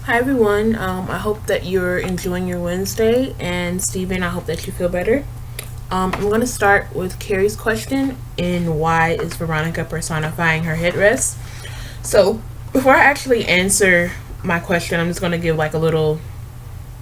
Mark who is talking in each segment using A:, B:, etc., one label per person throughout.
A: Hi everyone. I hope that you're enjoying your Wednesday, and Steven, I hope that you feel better. I'm going to start with Carrie's question in why is Veronica personifying her headrest. So, before I actually answer my question, I'm just going to give like a little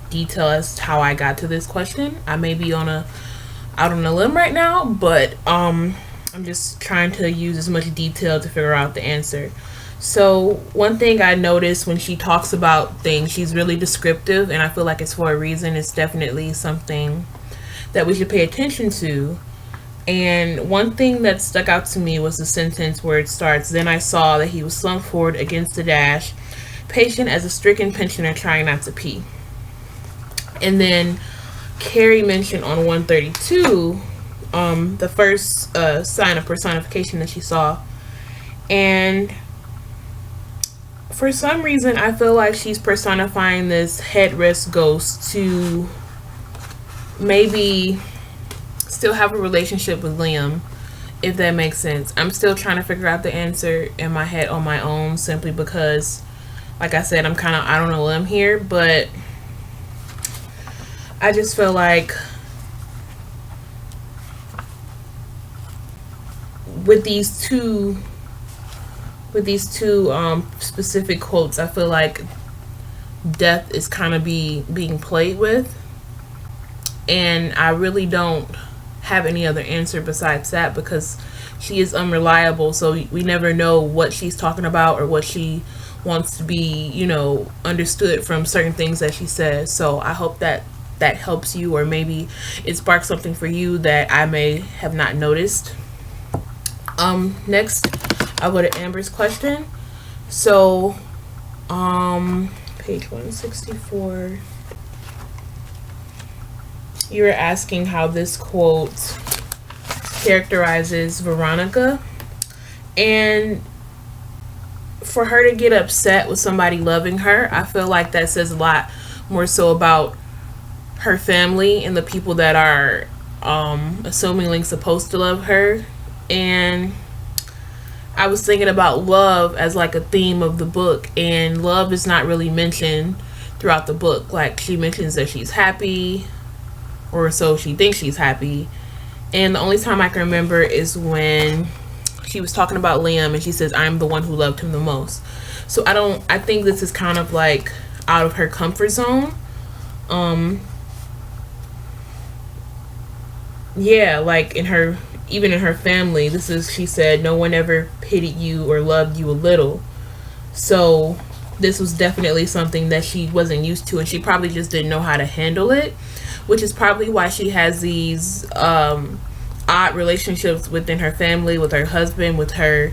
A: detail as to how I got to this question. I may be out on a limb right now, but I'm just trying to use as much detail to figure out the answer. So one thing I noticed when she talks about things, she's really descriptive, and I feel like it's for a reason. It's definitely something that we should pay attention to. And one thing that stuck out to me was the sentence where it starts, "Then I saw that he was slumped forward against the dash, patient as a stricken pensioner trying not to pee." And then Carrie mentioned on 132 the first sign of personification that she saw. And for some reason, I feel like she's personifying this headrest ghost to maybe still have a relationship with Liam, if that makes sense. I'm still trying to figure out the answer in my head on my own, simply because, like I said, I'm kind of out on a limb here, but I just feel like with these two specific quotes, I feel like death is kind of being played with, and I really don't have any other answer besides that, because she is unreliable, so we never know what she's talking about or what she wants to be, understood from certain things that she says. So I hope that helps you, or maybe it sparks something for you that I may have not noticed. Next, I'll go to Amber's question. So, page 164. You were asking how this quote characterizes Veronica. And for her to get upset with somebody loving her, I feel like that says a lot more so about her family and the people that are assumingly supposed to love her. And I was thinking about love as like a theme of the book, and love is not really mentioned throughout the book. Like, she mentions that she's happy, or so she thinks she's happy, and the only time I can remember is when she was talking about Liam and she says, "I'm the one who loved him the most." So I think this is kind of like out of her comfort zone. Yeah, like even in her family, she said, "No one ever pitied you or loved you a little." So this was definitely something that she wasn't used to, and she probably just didn't know how to handle it, which is probably why she has these odd relationships within her family, with her husband, with her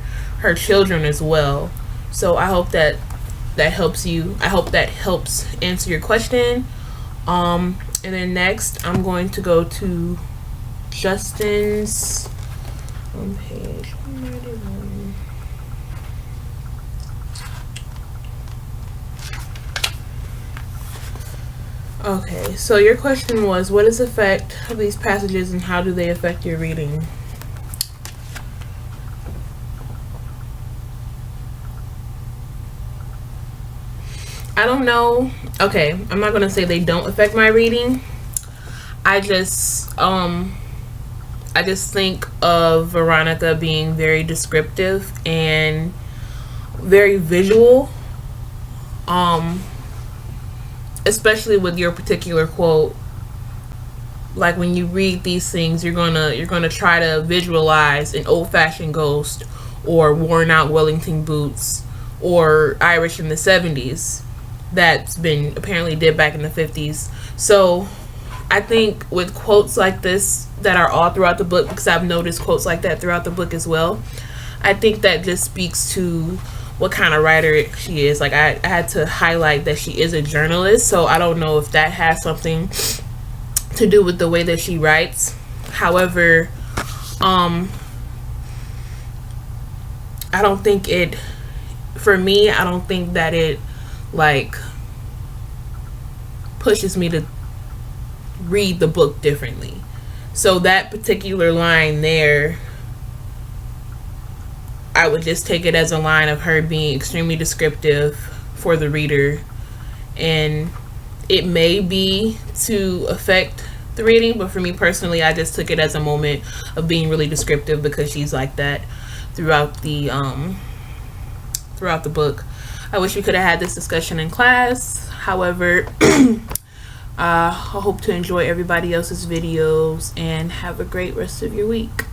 A: children as well. So I hope that helps you. I hope that helps answer your question. And then next, I'm going to go to Justin's on page 191. Okay, so your question was, what is the effect of these passages and how do they affect your reading? I don't know. Okay, I'm not going to say they don't affect my reading. I just think of Veronica being very descriptive and very visual. Especially with your particular quote. Like, when you read these things, you're gonna try to visualize an old-fashioned ghost, or worn-out Wellington boots, or Irish in the 70s that's been apparently dead back in the 50s. So I think with quotes like this that are all throughout the book, because I've noticed quotes like that throughout the book as well, I think that just speaks to what kind of writer she is. Like, I had to highlight that she is a journalist, so I don't know if that has something to do with the way that she writes. However, I don't think it, for me, I don't think that it like pushes me to read the book differently. So that particular line there, I would just take it as a line of her being extremely descriptive for the reader, and it may be to affect the reading, but for me personally, I just took it as a moment of being really descriptive because she's like that throughout the book. I wish we could have had this discussion in class. However, I hope to enjoy everybody else's videos and have a great rest of your week.